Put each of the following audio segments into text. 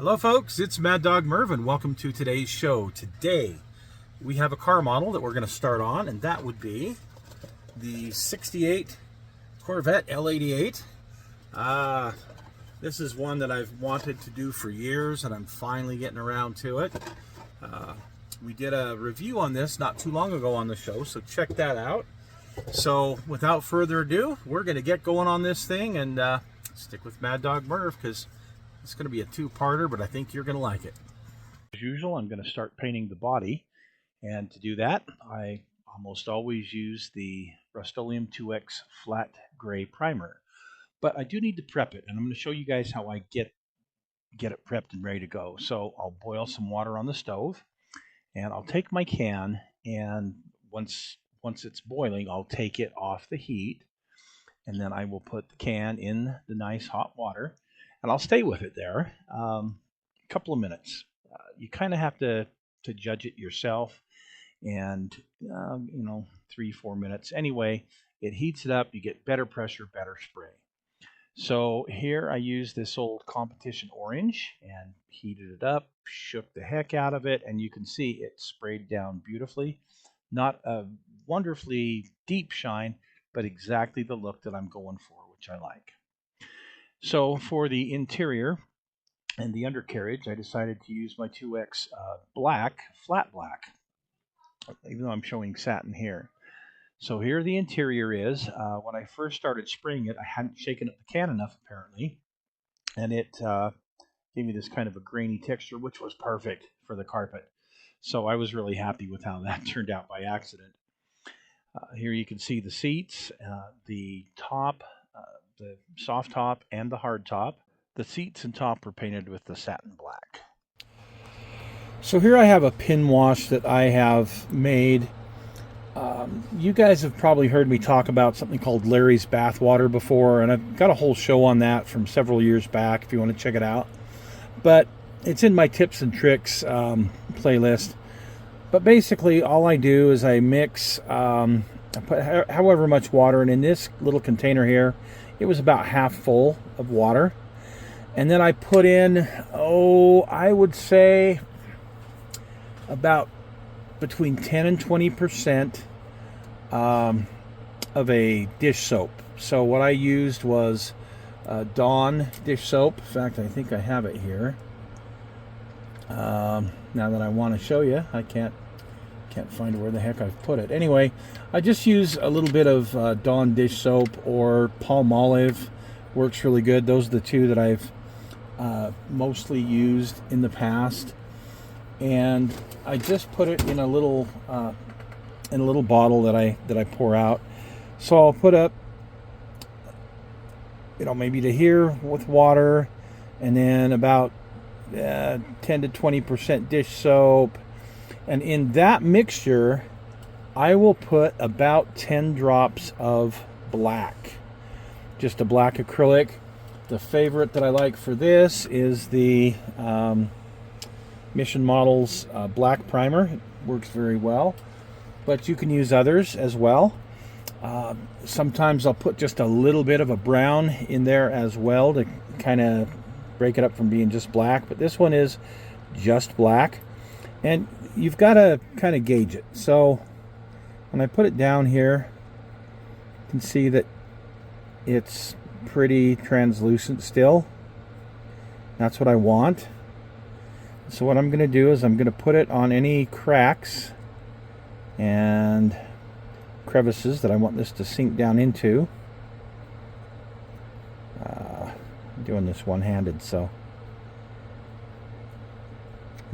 Hello folks, it's Mad Dog Merv and welcome to today's show. Today we have a car model that we're going to start on, and that would be the 68 Corvette L-88. This is one that I've wanted to do for years and I'm finally getting around to it. We did a review on this not too long ago on the show, so check that out. So without further ado, we're going to get going on this thing and stick with Mad Dog Merv because it's going to be a two-parter, but I think you're going to like it. As usual, I'm going to start painting the body, and to do that, I almost always use the Rust-Oleum 2X flat gray primer. But I do need to prep it, and I'm going to show you guys how I get it prepped and ready to go. So I'll boil some water on the stove, and I'll take my can, and once it's boiling, I'll take it off the heat, and then I will put the can in the nice hot water. And I'll stay with it there a couple of minutes. You kind of have to judge it yourself, and 3-4 minutes. Anyway, it heats it up. You get better pressure, better spray. So here I use this old competition orange and heated it up, shook the heck out of it, and you can see it sprayed down beautifully. Not a wonderfully deep shine, but exactly the look that I'm going for, which I like. So for the interior and the undercarriage, I decided to use my 2X black, flat black, even though I'm showing satin here. So here the interior is. When I first started spraying it, I hadn't shaken up the can enough apparently, and it gave me this kind of a grainy texture, which was perfect for the carpet. So I was really happy with how that turned out by accident. Here you can see the seats, the top, the soft top and the hard top. The seats and top are painted with the satin black. So here I have a pin wash that I have made. You guys have probably heard me talk about something called Larry's Bathwater before, and I've got a whole show on that from several years back if you want to check it out. But it's in my tips and tricks playlist. But basically all I do is I mix, I put however much water, and in this little container here, it was about half full of water. And then I put in, I would say about between 10 and 20% of a dish soap. So what I used was Dawn dish soap. In fact, I think I have it here. Now that I want to show you, I can't find where the heck I've put it. Anyway, I just use a little bit of Dawn dish soap, or Palmolive works really good. Those are the two that I've mostly used in the past. And I just put it in a little bottle that I pour out. So I'll put up, maybe to here with water, and then about 10 to 20% dish soap. And in that mixture, I will put about 10 drops of black. Just a black acrylic. The favorite that I like for this is the Mission Models black primer. It works very well. But you can use others as well. Sometimes I'll put just a little bit of a brown in there as well to kind of break it up from being just black. But this one is just black. And you've got to kind of gauge it. So when I put it down here, you can see that it's pretty translucent still. That's what I want. So what I'm going to do is I'm going to put it on any cracks and crevices that I want this to sink down into. I'm doing this one-handed, so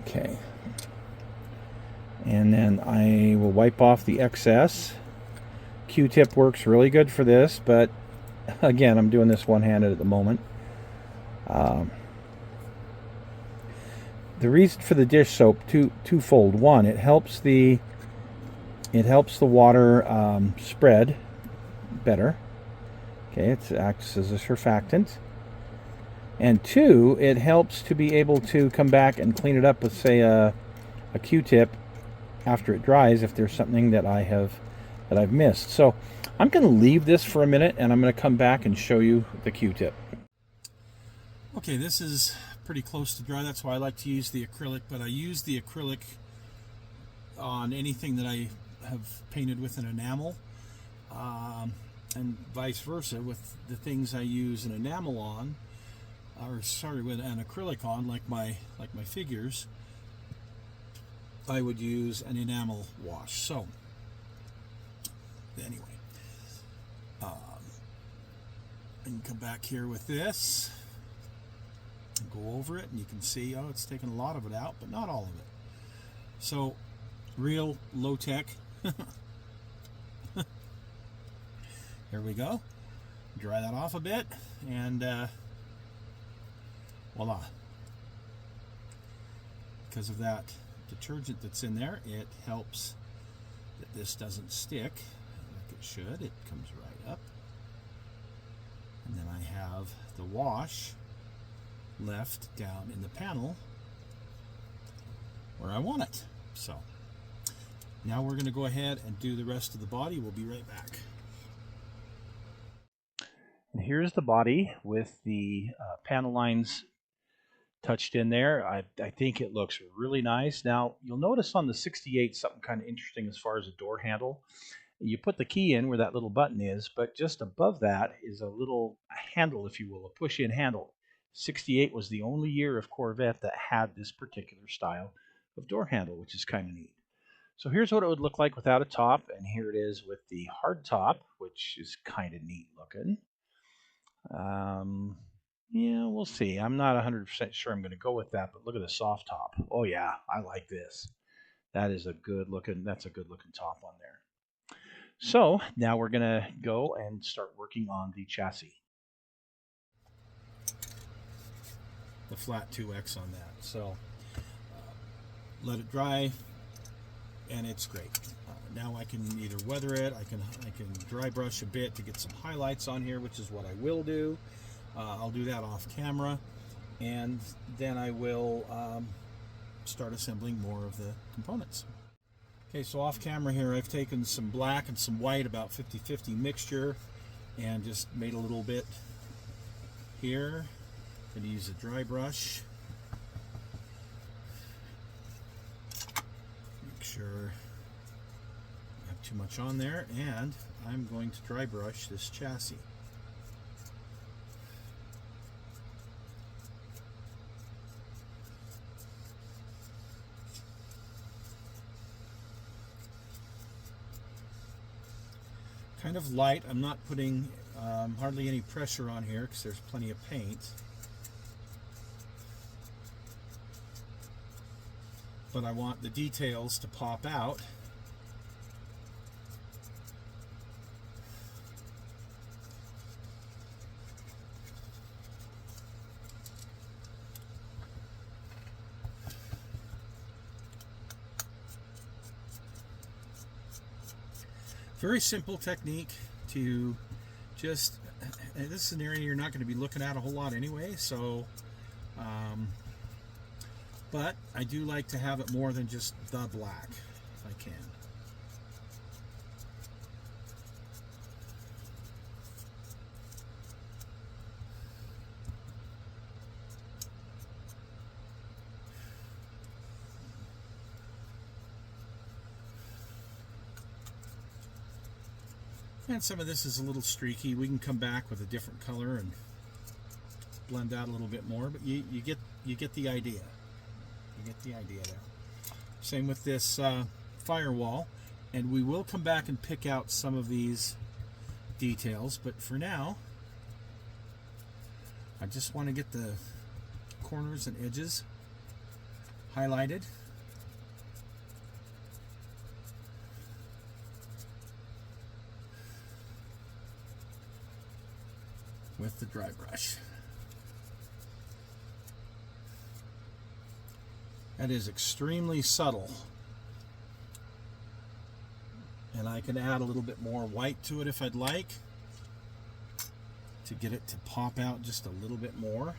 okay. And then I will wipe off the excess. Q-tip works really good for this, but again, I'm doing this one-handed at the moment. The reason for the dish soap, twofold. One, it helps the water spread better. Okay, it acts as a surfactant. And two, it helps to be able to come back and clean it up with, say, a Q-tip after it dries if there's something that I've missed. So I'm going to leave this for a minute, and I'm going to come back and show you the Q-tip. Okay, this is pretty close to dry. That's why I like to use the acrylic, but I use the acrylic on anything that I have painted with an enamel, and vice versa with the things I use an enamel on, or sorry, with an acrylic on, like my figures, I would use an enamel wash. So anyway, I can come back here with this and go over it, and you can see, oh, it's taken a lot of it out, but not all of it. So real low tech. Here we go. Dry that off a bit, and voila. Because of that detergent that's in there, it helps that this doesn't stick like it should. It comes right up. And then I have the wash left down in the panel where I want it. So now we're going to go ahead and do the rest of the body. We'll be right back. And here's the body with the panel lines touched in there. I think it looks really nice. Now you'll notice on the 68 something kind of interesting as far as a door handle. You put the key in where that little button is, but just above that is a little handle, if you will, a push-in handle. 68 was the only year of Corvette that had this particular style of door handle, which is kind of neat. So here's what it would look like without a top, and here it is with the hard top, which is kind of neat looking. Yeah, we'll see. I'm not 100% sure I'm going to go with that, but look at the soft top. Oh yeah, I like this. That's a good looking top on there. So now we're going to go and start working on the chassis. The flat 2X on that. So let it dry, and it's great. Now I can either weather it, I can dry brush a bit to get some highlights on here, which is what I will do. I'll do that off camera, and then I will start assembling more of the components. Okay, so off camera here, I've taken some black and some white, about 50-50 mixture, and just made a little bit here. I'm going to use a dry brush. Make sure I don't have too much on there, and I'm going to dry brush this chassis. Kind of light. I'm not putting hardly any pressure on here because there's plenty of paint. But I want the details to pop out. Very simple technique to just, this is an area you're not going to be looking at a whole lot anyway, so, but I do like to have it more than just the black, if I can. And some of this is a little streaky. We can come back with a different color and blend out a little bit more, but you get the idea. You get the idea there. Same with this firewall, and we will come back and pick out some of these details, but for now I just want to get the corners and edges highlighted. With the dry brush. That is extremely subtle, and I can add a little bit more white to it if I'd like to get it to pop out just a little bit more.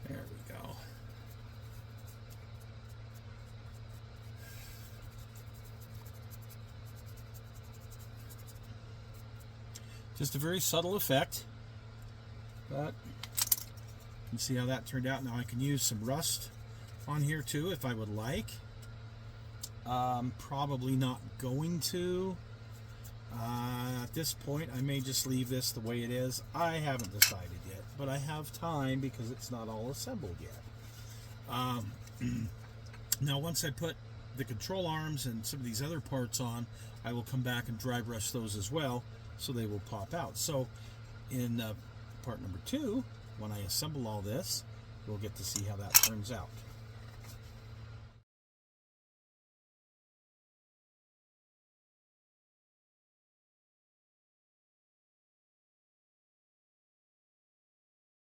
There we go. Just a very subtle effect, but you can see how that turned out. Now I can use some rust on here too if I would like. Probably not going to. At this point, I may just leave this the way it is. I haven't decided yet, but I have time because it's not all assembled yet. Now, once I put the control arms and some of these other parts on, I will come back and dry brush those as well, so they will pop out. So in part number 2, when I assemble all this, we'll get to see how that turns out.